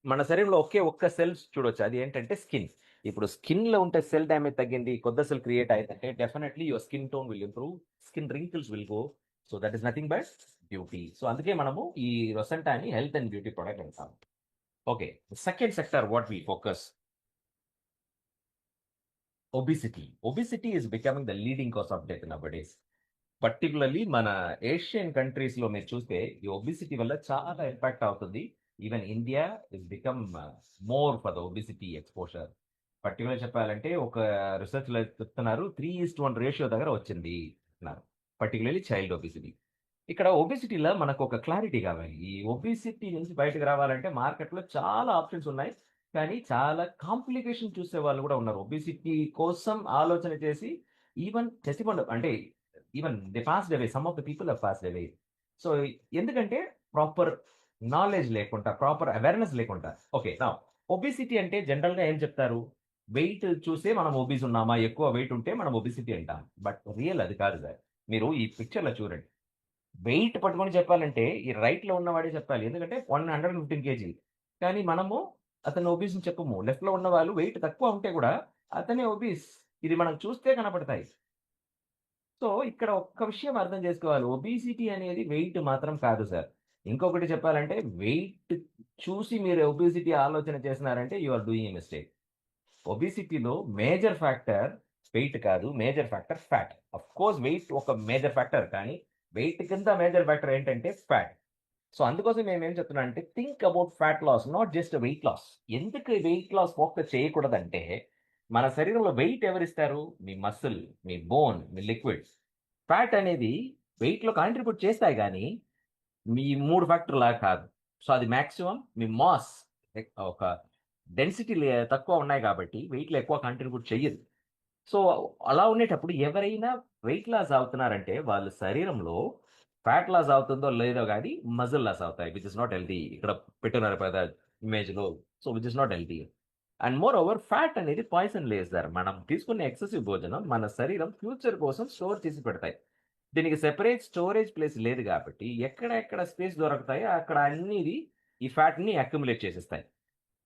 మన శరీరంలో ఒకే ఒక్క సెల్స్ చూడొచ్చు, అది ఏంటంటే స్కిన్. ఇప్పుడు స్కిన్లో ఉంటే సెల్ డ్యామేజ్ తగ్గింది, కొత్త సెల్ క్రియేట్ అయిందంటే definitely your skin tone will improve, skin wrinkles will go. So that is nothing but beauty. So అందుకే మనము ఈ రొసెంటాని హెల్త్ అండ్ బ్యూటీ ప్రోడక్ట్ అంటాం. Okay, second sector what we focus, obesity. Obesity is becoming the leading cause of death nowadays. Particularly మన Asian కంట్రీస్లో మీరు చూస్తే ఈ ఒబిసిటీ వల్ల చాలా ఇంపాక్ట్ అవుతుంది. Even India is become more for the obesity exposure. Particular చెప్పాలంటే ఒక రీసెర్చ్లో చెప్తున్నారు 3:1 రేషియో దగ్గర వచ్చింది అన్నారు, పర్టికులర్లీ చైల్డ్ ఒబిసిటీ. ఇక్కడ ఒబిసిటీలో మనకు ఒక క్లారిటీ కావాలి. ఈ ఒబిసిటీ నుంచి బయటకు రావాలంటే మార్కెట్లో చాలా ఆప్షన్స్ ఉన్నాయి, కానీ చాలా కాంప్లికేషన్ చూసే వాళ్ళు కూడా ఉన్నారు. ఒబిసిటీ కోసం ఆలోచన చేసి ఈవెన్ చచ్చిపోండి అంటే even they passed away, some of the people have passed away. So ఎందుకంటే ప్రాపర్ నాలెడ్జ్ లేకుండా, ప్రాపర్ అవేర్నెస్ లేకుండా. ఓకే, నా ఒబిసిటీ అంటే జనరల్గా ఏం చెప్తారు, వెయిట్ చూసే మనం ఒబిస్ ఉన్నామా, ఎక్కువ వెయిట్ ఉంటే మనం ఒబిసిటీ అంటాం. బట్ రియల్ అది కాదు సార్. మీరు ఈ పిక్చర్లో చూడండి, వెయిట్ పట్టుకొని చెప్పాలంటే ఈ రైట్లో ఉన్నవాడే చెప్పాలి, ఎందుకంటే 115 కేజీ. కానీ మనము అతను ఒబీస్ అని చెప్పము. లెఫ్ట్లో ఉన్న వాళ్ళు వెయిట్ తక్కువ ఉంటే కూడా అతనే ఒబీస్. ఇది మనం చూస్తే కనపడతాయి. సో ఇక్కడ ఒక్క విషయం అర్థం చేసుకోవాలి, ఒబిసిటీ అనేది వెయిట్ మాత్రం కాదు సార్. ఇంకొకటి చెప్పాలంటే వెయిట్ చూసి మీరు ఒబిసిటీ ఆలోచన చేస్తున్నారంటే you are doing a mistake. ఒబిసిటీలో మేజర్ ఫ్యాక్టర్ వెయిట్ కాదు, major factor fat. Of course weight ఒక మేజర్ ఫ్యాక్టర్, కానీ వెయిట్ కింద మేజర్ ఫ్యాక్టర్ ఏంటంటే ఫ్యాట్. సో అందుకోసం మేము ఏం చెప్తున్నాం అంటే think about fat loss, not just weight loss. ఎందుకు వెయిట్ లాస్ ఫోకస్ చేయకూడదంటే మన శరీరంలో వెయిట్ ఎవరిస్తారు, మీ మసిల్, మీ బోన్, మీ లిక్విడ్స్. ఫ్యాట్ అనేది వెయిట్లో కాంట్రిబ్యూట్ చేస్తాయి కానీ మీ 3 ఫ్యాక్టర్ లాగా కాదు. సో అది మాక్సిమం మీ మాస్, ఒక డెన్సిటీ తక్కువ ఉన్నాయి కాబట్టి వెయిట్లో ఎక్కువ కాంట్రిబ్యూట్ చెయ్యదు. సో అలా ఉండేటప్పుడు ఎవరైనా వెయిట్ లాస్ అవుతున్నారంటే వాళ్ళ శరీరంలో ఫ్యాట్ లాస్ అవుతుందో లేదో కానీ మజిల్ లాస్ అవుతాయి, విచ్ ఇస్ నాట్ హెల్తీ. ఇక్కడ పెట్టినారు పెద్ద ఇమేజ్లో. So which is not healthy. And more over fat అనేది పాయిజన్ లేదు సార్. మనం తీసుకునే ఎక్సెసివ్ భోజనం మన శరీరం ఫ్యూచర్ కోసం స్టోర్ చేసి పెడతాయి. దీనికి సెపరేట్ స్టోరేజ్ ప్లేస్ లేదు కాబట్టి ఎక్కడ స్పేస్ దొరుకుతాయో అక్కడ అన్నిది ఈ ఫ్యాట్ని అక్యుములేట్ చేసేస్తాయి.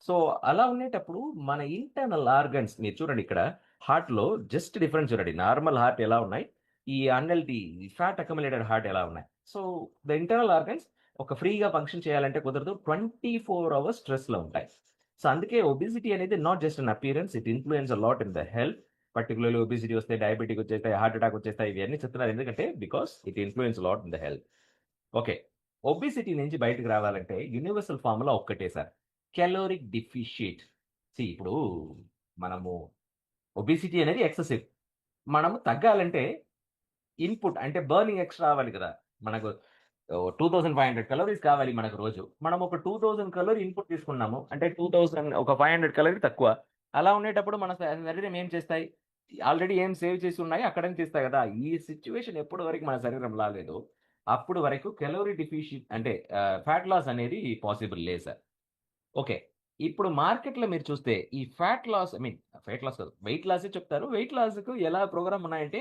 సో అలా ఉండేటప్పుడు మన ఇంటర్నల్ ఆర్గన్స్ మీరు చూడండి, ఇక్కడ హార్ట్లో జస్ట్ డిఫరెన్స్ చూడండి. నార్మల్ హార్ట్ ఎలా ఉన్నాయి, ఈ అన్హెల్తీ ఫ్యాట్ అక్యుములేటెడ్ హార్ట్ ఎలా ఉన్నాయి. సో ద ఇంటర్నల్ ఆర్గన్స్ ఒక ఫ్రీగా ఫంక్షన్ చేయాలంటే కుదరదు, 24 hours స్ట్రెస్లో ఉంటాయి. సో అందుకే ఒబిసిటీ అనేది not just an appearance, it influence a lot in the health. Particularly obesity వస్తే డయాబెటిక్ వచ్చేస్తాయి, హార్ట్ అటాక్ వచ్చేస్తాయి, ఇవన్నీ చెప్తున్నారు ఎందుకంటే because it influence lot in the health. Okay. Obesity నుంచి బయటకు రావాలంటే యూనివర్సల్ ఫార్ములా ఒక్కటే సార్. క్యాలోరిక్ డెఫిషియట్. ఇప్పుడు మనము ఒబిసిటీ అనేది ఎక్సెసివ్. మనము తగ్గాలంటే ఇన్‌పుట్ అంటే బర్నింగ్ ఎక్స్‌ట్రా అవ్వాలి కదా! మనకు 2500 కలోరీస్ కావాలి మనకు రోజు. మనం ఒక 2000 కలోరీ ఇన్‌పుట్ తీసుకున్నాము. అంటే 2000 ఒక 500 కలోరీ తక్కువ. అలా ఉండేటప్పుడు మన శరీరం ఏం చేస్తాయి? ఆల్రెడీ ఏం సేవ్ చేసి ఉన్నాయి అక్కడనే తీస్తాయి కదా! ఈ సిట్యుయేషన్ ఎప్పటి వరకు మన శరీరం రాలేదో, అప్పుడు వరకు క్యాలోరీ డెఫిషియట్ అంటే ఫాట్ లాస్ అనేది పాసిబుల్ లేదు సార్. ఓకే. ఇప్పుడు మార్కెట్‌లో మీరు చూస్తే ఈ fat loss I mean fat loss కాదు. వెయిట్ లాసే చెప్తారు. వెయిట్ లాస్‌కు ఎలా ప్రోగ్రామ్ ఉన్నాయంటే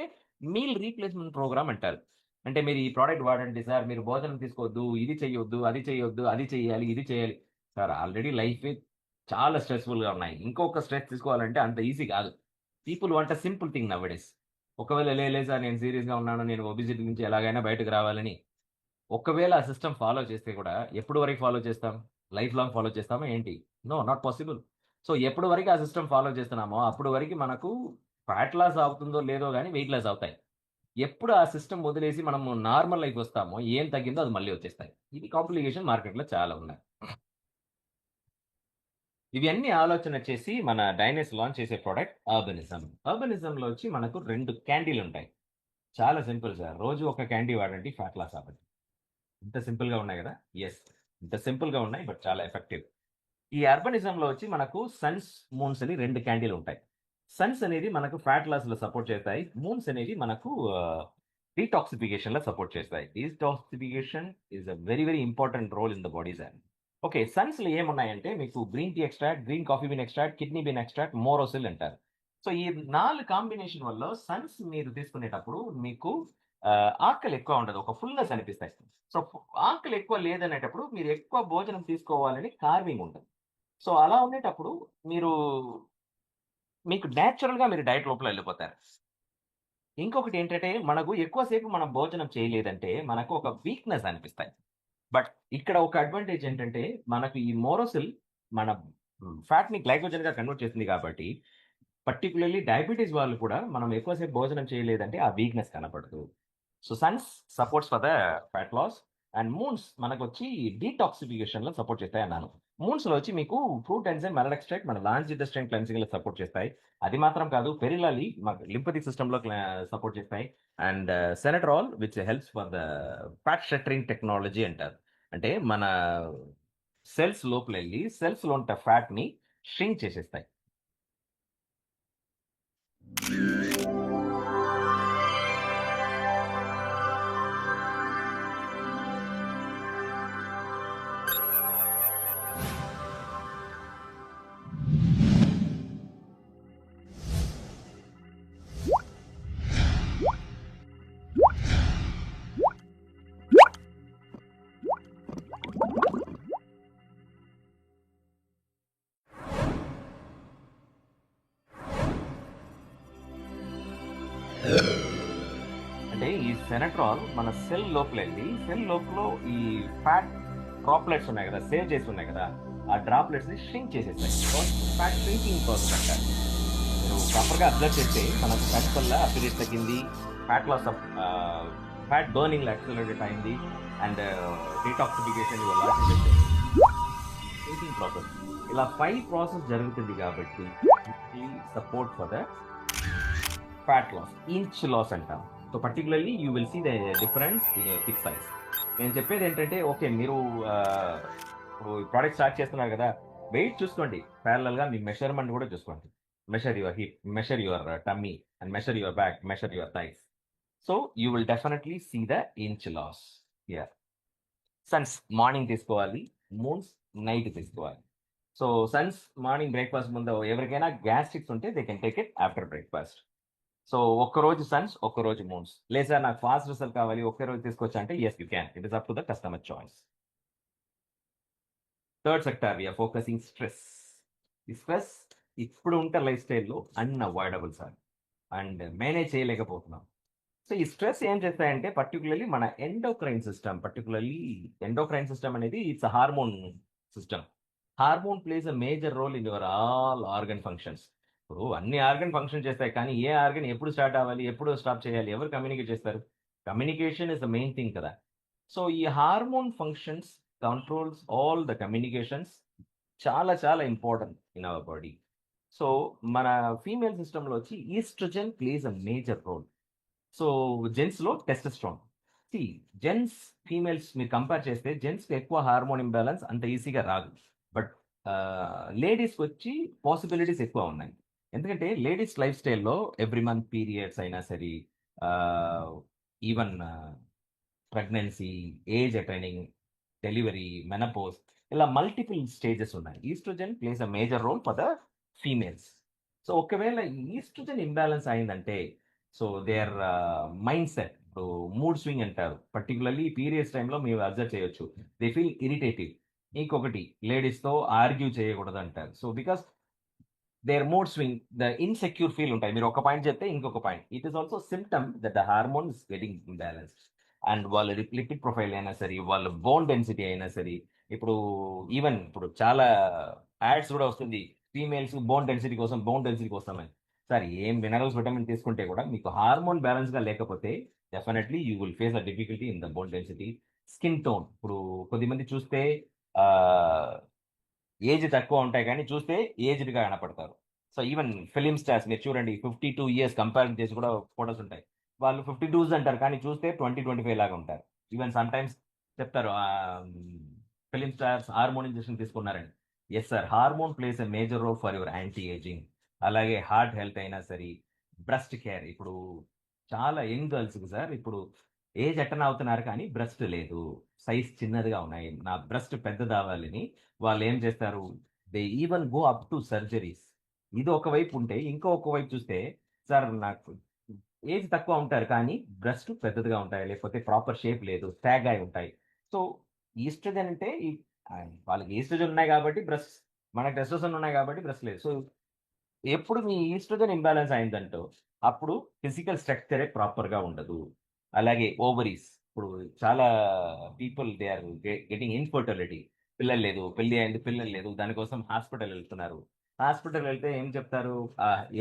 మీల్ రీప్లేస్‌మెంట్ ప్రోగ్రామ్ అంటారు. అంటే మీరు ఈ ప్రొడక్ట్ వాడండి సార్. మీరు భోజనం తీసుకోవద్దు. ఇది చేయొద్దు, అది చేయొద్దు, అది చేయాలి, ఇది చేయాలి. సార్ ఆల్రెడీ లైఫే చాలా స్ట్రెస్‌ఫుల్‌గా ఉన్నాయి. ఇంకొక స్ట్రెస్ తీసుకోవాలంటే అంత ఈజీ కాదు. People want a simple thing nowadays. ఒకవేళ లేదు సార్ నేను సీరియస్‌గా ఉన్నాను. నేను ఒబెసిటీ నుంచి ఎలాగైనా బయటకు రావాలని ఒకవేళ ఆ సిస్టమ్ ఫాలో చేస్తే కూడా ఎప్పటి వరకు ఫాలో చేస్తాం? లైఫ్ లాంగ్ ఫాలో చేస్తామా ఏంటి? No, not possible. సో, ఎప్పటి వరకు ఆ సిస్టమ్ ఫాలో చేస్తున్నామో అప్పుడు వరకు మనకు ఫ్యాట్ లాస్ అవుతుందో లేదో గాని వెయిట్ లాస్ అవుతాయి. ఎప్పుడు ఆ సిస్టమ్ వదిలేసి మనము నార్మల్ లైఫ్ వస్తామో ఏం తగ్గిందో అది మళ్ళీ వచ్చేస్తాయి. ఇది కాంప్లికేషన్ మార్కెట్‌లో చాలా ఉన్నాయి. ఇవన్నీ ఆలోచన చేసి మన డైనస్ లాంచ్ చేసే ప్రొడక్ట్ అర్బనిజం. అర్బనిజంలో వచ్చి మనకు 2 క్యాండీలుంటాయి. చాలా సింపుల్ సార్. రోజు ఒక క్యాండీ వాడండి ఫ్యాట్ లాస్ అవ్వండి. ఇంత సింపుల్‌గా ఉన్నాయి గదా! యెస్. ఇంత సింపుల్‌గా ఉన్నాయి. బట్ చాలా ఎఫెక్టివ్. ఈ అర్బనిజంలో వచ్చి మనకు సన్స్, మూన్స్ అని 2 క్యాండిలుంటాయి. సన్స్ అనేది మనకు ఫ్యాట్ లాస్‌లో సపోర్ట్ చేస్తాయి. మూన్స్ అనేవి మనకు డీటాక్సిఫికేషన్‌లో సపోర్ట్ చేస్తాయి. Detoxification is a very, very important role in the body sir. Okay. సన్స్‌లో ఏమున్నాయంటే మీకు green tea extract, green coffee bean extract, kidney bean extract, Morosil అంటారు. సో, ఈ 4 కాంబినేషన్ వల్ల సన్స్ మీరు తీసుకునేటప్పుడు మీకు ఆకలి ఎక్కువ ఉండదు. ఒక ఫుల్‌నెస్ అనిపిస్తాయి. సో, ఆకలి ఎక్కువ లేదనేటప్పుడు మీరు ఎక్కువ భోజనం తీసుకోవాలని కార్వింగ్ ఉంటది. సో, అలా ఉండేటప్పుడు మీరు మీకు నేచురల్‌గా మీరు డైట్ లోపల ఎళ్ళిపోతారు. ఇంకొకటేంటంటే మనకు ఎక్కువ సేపు మనం భోజనం చేయలేదంటే మనకు ఒక వీక్‌నెస్ అనిపిస్తాయి. బట్ ఇక్కడ ఒక అడ్వాంటేజ్ ఏంటంటే, మనకు ఈ మోరోసిల్ మన ఫ్యాట్‌ని గ్లైకోజెన్‌గా కన్వర్ట్ చేస్తుంది కాబట్టి, పర్టిక్యులర్‌లీ డయాబెటిస్ వాళ్ళు కూడా మనం ఎక్కువ సేపు భోజనం చేయలేదంటే ఆ వీక్‌నెస్ కనపడదు. So, suns supports for the fat loss and moons మనకొచ్చి డీటాక్సిఫికేషన్‌లో సపోర్ట్ చేస్తాయన్నాను. మూన్స్‌లో వచ్చి మీకు ఫ్రూట్ ఎంజైమ్ మెలడ్ ఎక్స్ట్రాక్ట్ మన లాంజ్ ఇంటెస్టైన్ క్లెన్జింగ్‌లో సపోర్ట్ చేస్తాయి. అది మాత్రం కాదు పెరిలాలి లింఫాటిక్ సిస్టమ్‌లో సపోర్ట్ చేస్తాయి. అండ్ సెనట్రాల్ which helps for the fat shattering technology అంటారు. అంటే మన సెల్స్ లోపలెళ్లి సెల్స్‌లో ఉంట ఫ్యాట్‌ని ష్రింక్ చేసేస్తాయి. అంటే ఈ సెనట్రాల్ మన సెల్ లోపలెళ్లి, సెల్ లోపల ఈ ఫ్యాట్ డ్రాప్లెట్స్ ఉన్నాయి గదా! సేవ్ చేసి ఉన్నాయి గదా! ఆ డ్రాప్లెట్స్‌ని ష్రింక్ చేసేస్తాయి. ఫ్యాట్ ష్రింకింగ్ ప్రాసెస్ అంటారు. మీరు ప్రాపర్‌గా అబ్జర్వ్ చేస్తే మనకు ఫ్యాట్ వల్ల అపిటైట్ తగ్గింది. Fat loss of fat burning accelerate అయింది. And detoxification your loss thinking process. ఇలా 5 ప్రాసెస్ జరుగుతుంది కాబట్టి support for the fat loss, inch loss అంటాం. So particularly you will see the difference in your hip size. నేను చెప్పేదేంటంటే okay. మీరు ఇప్పుడు product start చేస్తున్నారు గదా! వెయిట్ చూసుకోండి. ప్యారలెల్‌గా మీ మెజర్‌మెంట్ గూడా చూసుకోండి. Measure your hip, measure your tummy and measure your back, measure your thighs. So you will definitely see the inch loss. Yeah! Suns morning తీసుకోవాలి. మూన్స్ నైట్ తీసుకోవాలి. సో సన్స్ మార్నింగ్ బ్రేక్‌ఫాస్ట్ ముందు ఎవరికైనా gastrics ఉంటే they can take it after breakfast. So ఒక్కరోజు suns, ఒక్కరోజు moons. లేదు sir నాకు fast result కావాలి. ఒకే రోజు తీసుకోవచ్చా అంటే yes you can. It is up to the customer choice. Third sector we are focusing stress. ఈ స్ట్రెస్ ఇప్పుడు ఉంటే లైఫ్ స్టైల్‌లో అన్‌అవాయిడబుల్ సార్. అండ్ మేనేజ్ చేయలేకపోతున్నాం. సో ఈ స్ట్రెస్ ఏం చేస్తాయంటే పర్టిక్యులర్‌లీ మన ఎండోక్రైన్ సిస్టమ్ అనేది it's a hormone system. Hormone plays a major role in your all organ functions. ఇప్పుడు అన్ని ఆర్గన్ ఫంక్షన్ చేస్తాయి, కానీ ఏ ఆర్గన్ ఎప్పుడు స్టార్ట్ అవ్వాలి, ఎప్పుడు స్టాప్ చేయాలి, ఎవరు కమ్యూనికేట్ చేస్తారు? Communication is the main thing కదా. సో ఈ hormone functions controls all the communications, చాలా చాలా important in our body. So మన ఫీమేల్ సిస్టంలో వచ్చి oestrogen plays a major role. So జెంట్స్లో టెస్టోస్టెరాన్. సి జెంట్స్ ఫీమేల్స్ మీరు కంపేర్ చేస్తే జెంట్స్కి ఎక్కువ హార్మోన్ ఇంబ్యాలెన్స్ అంత ఈజీగా రాదు. బట్ లేడీస్కి వచ్చి పాసిబిలిటీస్ ఎక్కువ ఉన్నాయి. ఎందుకంటే లేడీస్ లైఫ్ స్టైల్లో ఎవ్రీ మంత్ పీరియడ్స్ అయినా సరే, even pregnancy, age attaining, delivery, menopause, ఇలా మల్టిపుల్ స్టేజెస్ ఉన్నాయి. Estrogen plays a major role for the females. So ఒకవేళ ఈస్ట్రోజన్ ఇంబ్యాలెన్స్ అయిందంటే, సో దేర్ మైండ్ సెట్, ఇప్పుడు మూడ్ స్వింగ్ అంటారు. పర్టికులర్లీ పీరియడ్స్ టైంలో మీరు అబ్జర్వ్ చేయొచ్చు, దే ఫీల్ ఇరిటేటివ్. ఇంకొకటి, లేడీస్తో ఆర్గ్యూ చేయకూడదు అంటారు. So because their mood swing, the insecure feel ఉంటాయి. మీరు ఒక పాయింట్ చెప్తే ఇంకొక point. It is also symptom that the hormone is getting imbalanced. And వాళ్ళ లిపిడ్ ప్రొఫైల్ అయినా సరే, వాళ్ళ బోన్ డెన్సిటీ అయినా సరే. ఇప్పుడు ఈవెన్ ఇప్పుడు చాలా యాడ్స్ కూడా వస్తుంది, ఫీమేల్స్ బోన్ డెన్సిటీ కోసం, బోన్ డెన్సిటీ కోసం అని. సార్ ఏం మినరల్స్ విటమిన్ తీసుకుంటే కూడా మీకు హార్మోన్ బ్యాలెన్స్ గా లేకపోతే definitely you will face a difficulty in the bone density. Skin tone, ఇప్పుడు కొద్దిమంది చూస్తే ఏజ్ తక్కువ ఉంటాయి కానీ చూస్తే ఏజ్డ్గా కనపడతారు. సో ఈవెన్ ఫిలిం స్టార్స్ మీరు చూడండి, 52 years కంపేర్ చేసి కూడా ఫొటోస్ ఉంటాయి. వాళ్ళు 52s అంటారు కానీ చూస్తే 20-25 లాగా ఉంటారు. ఈవెన్ సమ్ టైమ్స్ చెప్తారు ఫిలిం స్టార్స్ హార్మోన్ ఇంజెక్షన్ తీసుకున్నారని. Yes sir, hormone plays a major role for your anti ageing. అలాగే హార్ట్ హెల్త్ అయినా సరే, బ్రెస్ట్ కేర్. ఇప్పుడు చాలా యంగ్ గర్ల్స్కి సార్ ఇప్పుడు ఏజ్ అటెన్ అవుతున్నారు కానీ బ్రెస్ట్ లేదు, సైజ్ చిన్నదిగా ఉన్నాయి, నా బ్రెస్ట్ పెద్దది అవ్వాలని వాళ్ళు ఏం చేస్తారు, they even go up to surgeries. ఇది ఒకవైపు ఉంటే, ఇంకొక వైపు చూస్తే సార్ నాకు ఏజ్ తక్కువ ఉంటారు కానీ బ్రెస్ట్ పెద్దదిగా ఉంటాయి, లేకపోతే ప్రాపర్ షేప్ లేదు, స్టాగ్ అయి ఉంటాయి. సో ఈస్ట్రోజన్ అంటే వాళ్ళకి ఈస్ట్రోజన్ ఉన్నాయి కాబట్టి బ్రెస్ట్, మనకి టెస్టోస్టెరాన్ ఉన్నాయి కాబట్టి బ్రెస్ట్ లేదు. సో ఎప్పుడు మీ ఈస్ట్రోజన్ ఇంబాలెన్స్ అయిందంటో అప్పుడు ఫిజికల్ స్ట్రక్చరే ప్రాపర్‌గా ఉండదు. అలాగే ఓవరీస్, ఇప్పుడు చాలా people they are getting infertility. పిల్లలు లేదు, పెళ్లి అయింది పిల్లలు లేదు. దానికోసం హాస్పిటల్ ఎళ్తున్నారు. హాస్పిటల్ ఎళ్తే ఏం చెప్తారు?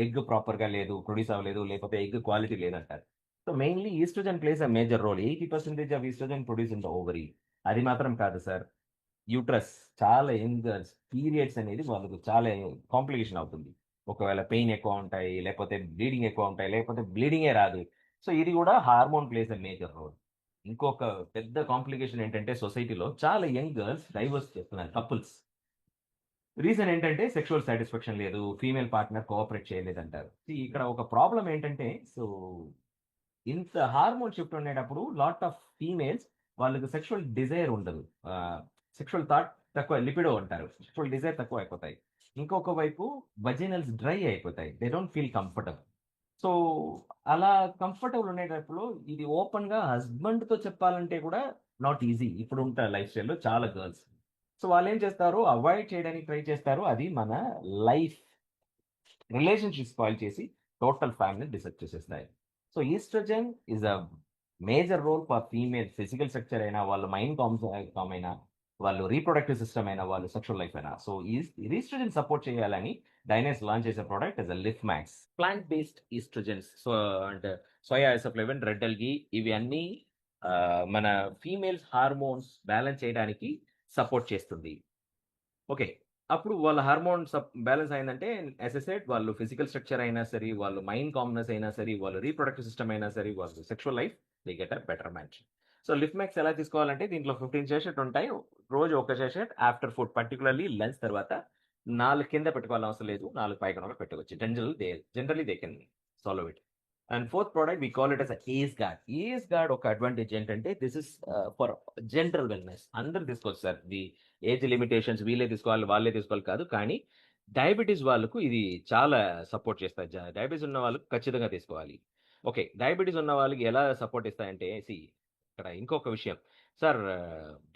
ఎగ్ ప్రాపర్‌గా లేదు, ప్రొడ్యూస్ అవ్వలేదు, లేకపోతే ఎగ్ క్వాలిటీ లేదంటారు. So mainly estrogen plays a major role. 80% of estrogen produce in the ovary. అది మాత్రం కాదు సార్, యూట్రస్, చాలా యంగ్ గర్ల్స్ పీరియడ్స్ అనేది వాళ్ళకి చాలా కాంప్లికేషన్ అవుతుంది. ఒకవేళ పెయిన్ ఎక్కువ ఉంటాయి, లేకపోతే బ్లీడింగ్ ఎక్కువ ఉంటాయి, లేకపోతే బ్లీడింగే రాదు. సో ఇది కూడా hormone plays a major role. ఇంకొక పెద్ద కాంప్లికేషన్ ఏంటంటే సొసైటీలో చాలా యంగ్ గర్ల్స్ డైవర్స్ చేస్తున్నారు కపుల్స్. రీజన్ ఏంటంటే సెక్షువల్ సాటిస్ఫాక్షన్ లేదు, ఫీమేల్ పార్ట్నర్ కోఆపరేట్ చేయలేదంటారు. ఇక్కడ ఒక ప్రాబ్లం ఏంటంటే, సో ఇంత హార్మోన్ షిఫ్ట్ ఉండేటప్పుడు లాట్ ఆఫ్ ఫీమేల్స్ వాళ్ళకి సెక్షువల్ డిజైర్ ఉండదు. సెక్షువల్ థాట్ తక్కువ, లిపిడో అంటారు, సెక్షువల్ డిజైర్ తక్కువ అయిపోతాయి. ఇంకొక వైపు వజైనల్స్ డ్రై అయిపోతాయి, they don't feel comfortable. So అలా కంఫర్టబుల్ ఉండేటప్పుడు ఇది ఓపెన్గా హస్బెండ్తో చెప్పాలంటే కూడా నాట్ ఈజీ ఇప్పుడు ఉంటారు లైఫ్ స్టైల్లో చాలా గర్ల్స్. సో వాళ్ళు ఏం చేస్తారు, అవాయిడ్ చేయడానికి ట్రై చేస్తారు. అది మన లైఫ్ రిలేషన్షిప్ స్పాయిల్ చేసి టోటల్ ఫ్యామిలీని డిసైడ్ చేసేస్తాయి. So estrogen is a major role for female physical structure అయినా, వాళ్ళ మైండ్ కామ్ అయినా, వాళ్ళు రీప్రొడక్టివ్ సిస్టమ్ అయినా, వాళ్ళు సెక్షువల్ లైఫ్ అయినా. సో ఈ ఈస్ట్రోజన్ సపోర్ట్ చేయాలని డైనెస్ లాంచ్ చేసే product is a lift max plant based oestrogens. So అంటే సోయా ఐసోఫ్లేవిన్, రెడ్ అల్గి, ఇవి అన్నీ మన ఫీమేల్స్ హార్మోన్స్ బ్యాలెన్స్ చేయడానికి సపోర్ట్ చేస్తుంది. ఓకే. అప్పుడు వాళ్ళ హార్మోన్ బ్యాలెన్స్ అయిందంటే, యాస్ ఐ సెడ్, వాళ్ళు ఫిజికల్ స్ట్రక్చర్ అయినా సరే, వాళ్ళు మైండ్ కామ్‌నెస్ అయినా సరే, వాళ్ళు రీప్రొడక్టివ్ సిస్టమ్ అయినా సరే, వాళ్ళు sexual life they get a better match. So lift max ఎలా తీసుకోవాలంటే దీంట్లో 15 సాషెట్ ఉంటాయి. రోజు ఒక సాషెట్ ఆఫ్టర్ ఫుడ్, పర్టిక్యులర్‌లీ లంచ్ తర్వాత 4 కింద పెట్టుకోవాల్సిన అవసరం లేదు, 4 పైన కూడా పెట్టుకోవచ్చు. Generally they can solve it. And fourth product we call it as age guard. Age guard ఒక అడ్వాంటేజ్ ఏంటంటే this is for general wellness. అందరూ తీసుకోవచ్చు సార్. ఏజ్ లిమిటేషన్స్ వీళ్ళే తీసుకోవాలి, వాళ్ళే తీసుకోవాలి కాదు. కానీ డయాబెటిస్ వాళ్ళకు ఇది చాలా సపోర్ట్ చేస్తాయి. డయాబెటిస్ ఉన్న వాళ్ళకి ఖచ్చితంగా తీసుకోవాలి. ఓకే. డయాబెటిస్ ఉన్న వాళ్ళకి ఎలా సపోర్ట్ ఇస్తాయంటే ఇక్కడ ఇంకొక విషయం. Sir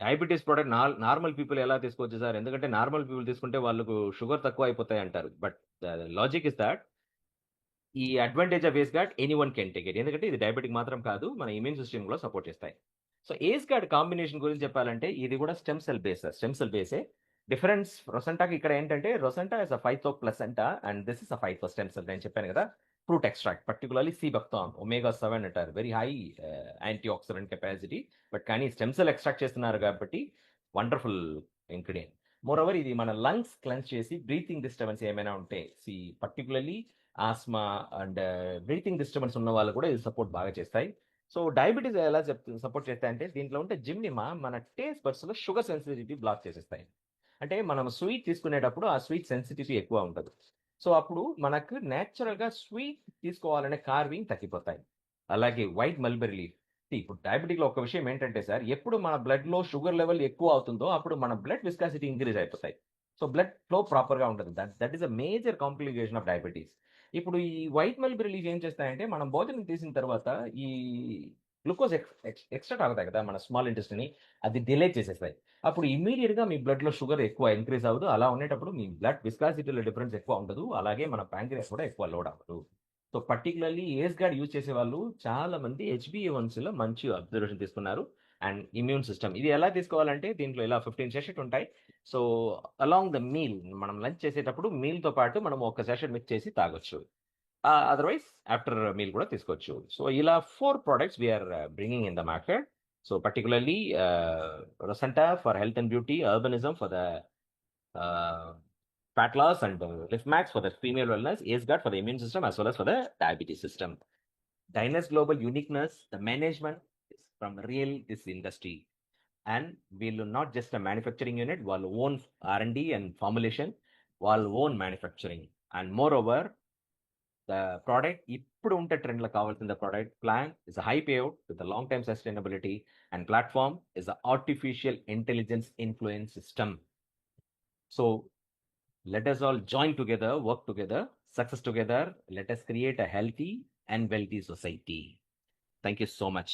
diabetes product normal people ఎలా తీసుకోవచ్చు సార్? ఎందుకంటే నార్మల్ పీపుల్ తీసుకుంటే వాళ్ళకు షుగర్ తక్కువ అయిపోతాయి అంటారు. But the logic is that ఈ advantage of ace guard anyone can take it. ఎందుకంటే ఇది డయాబెటిక్ మాత్రం కాదు, మన ఇమ్యూన్ సిస్టమ్ కూడా సపోర్ట్ చేస్తాయి. సో ఏస్ గార్డ్ కాంబినేషన్ గురించి చెప్పాలంటే ఇది కూడా స్టెమ్ సెల్ బేసే. డిఫరెన్స్ రొసెంటాకి ఇక్కడ ఏంటంటే రొసెంటా ఇస్ అ 5తో placenta and this is a 5తో స్టెమ్ సెల్. నేను చెప్పాను కదా fruit extract particularly sea buckthorn omega 7 అంటారు very high anti oxidant capacity. But కానీ స్టెమ్ సెల్ ఎక్స్ట్రాక్ట్ చేస్తున్నారు కాబట్టి వండర్ఫుల్ ఇంగ్రీడియంట్. మోర్ ఓవర్ ఇది మన లంగ్స్ క్లెన్స్ చేసి బ్రీతింగ్ డిస్టర్బెన్స్ ఏమైనా ఉంటే సి particularly asthma and breathing disturbance ఉన్న వాళ్ళు కూడా ఇది సపోర్ట్ బాగా చేస్తాయి. సో డయాబెటీస్ ఎలా సపోర్ట్ చేస్తాయంటే దీంట్లో ఉంటే జిమ్నిమా మన టేస్ట్ బడ్స్లో షుగర్ సెన్సిటివిటీ బ్లాక్ చేసేస్తాయి. అంటే మనం స్వీట్ తీసుకునేటప్పుడు ఆ స్వీట్ సెన్సిటివిటీ ఎక్కువ ఉంటది. సో అప్పుడు మనకు నేచురల్‌గా స్వీట్ తీసుకోవాలనే కార్వింగ్ తగ్గిపోతాయి. అలాగే వైట్ మల్బెర్రీ లీఫ్ టీ. ఇప్పుడు డయాబెటిక్‌లో ఒక విషయం ఏంటంటే సార్, ఎప్పుడు మన బ్లడ్‌లో షుగర్ లెవెల్ ఎక్కువ అవుతుందో అప్పుడు మన బ్లడ్ విస్కాసిటీ ఇంక్రీజ్ అయిపోతాయి. సో బ్లడ్ ఫ్లో ప్రాపర్‌గా ఉండదు. That is a major complication of diabetes. ఇప్పుడు ఈ వైట్ మల్బెర్రీ లీఫ్ ఏం చేస్తాయంటే మనం భోజనం తీసిన తర్వాత ఈ గ్లూకోజ్ ఎక్స్‌ట్రా తాగుతాయి కదా! మన స్మాల్ ఇంటెస్టిన్‌ని అది డిలే చేసేస్తాయి. అప్పుడు ఇమ్మీడియేట్‌గా మీ బ్లడ్‌లో షుగర్ ఎక్కువ ఇంక్రీజ్ అవ్వదు. అలా ఉండేటప్పుడు మీ బ్లడ్ విస్కాసిటీలో డిఫరెన్స్ ఎక్కువ ఉండదు. అలాగే మన పాంక్రియాస్ కూడా ఎక్కువ లోడ్ అవ్వదు. సో పర్టిక్యులర్‌లీ ఏస్ గార్డ్ యూజ్ చేసేవాళ్ళు చాలా మంది హెచ్‌బీఏ1సీలో మంచి అబ్జర్వేషన్ తీసుకున్నారు. అండ్ ఇమ్యూన్ సిస్టమ్ ఇది ఎలా తీసుకోవాలంటే దీంట్లో ఇలా 15 సెషెట్ ఉంటాయి. సో అలాంగ్ ద మీల్ మనం లంచ్ చేసేటప్పుడు మీల్‌తో పాటు మనం ఒక సెషెట్ మిక్స్ చేసి తాగొచ్చు. అదర్‌వైజ్ ఆఫ్టర్ మీల్ కూడా తీసుకోవచ్చు. సో ఇలా 4 products we are bringing in the market. So particularly Rosenta for health and beauty, Urbanism for the uh, fat loss, and Liftmax for the female wellness, AceGuard for the immune system as well as for the diabetes system. Dynas Global uniqueness, the management is from real this industry. And we'll not just a manufacturing unit, we'll own R&D and formulation, we'll own manufacturing. And moreover, the product ఇప్పుడు ఉంటే ట్రెండ్‌లో కావాల్సిన product plan is high payout with long time sustainability and platform is artificial intelligence influence system. So let us all join together, work together, success together. Let us create a healthy and wealthy society. Thank you so much.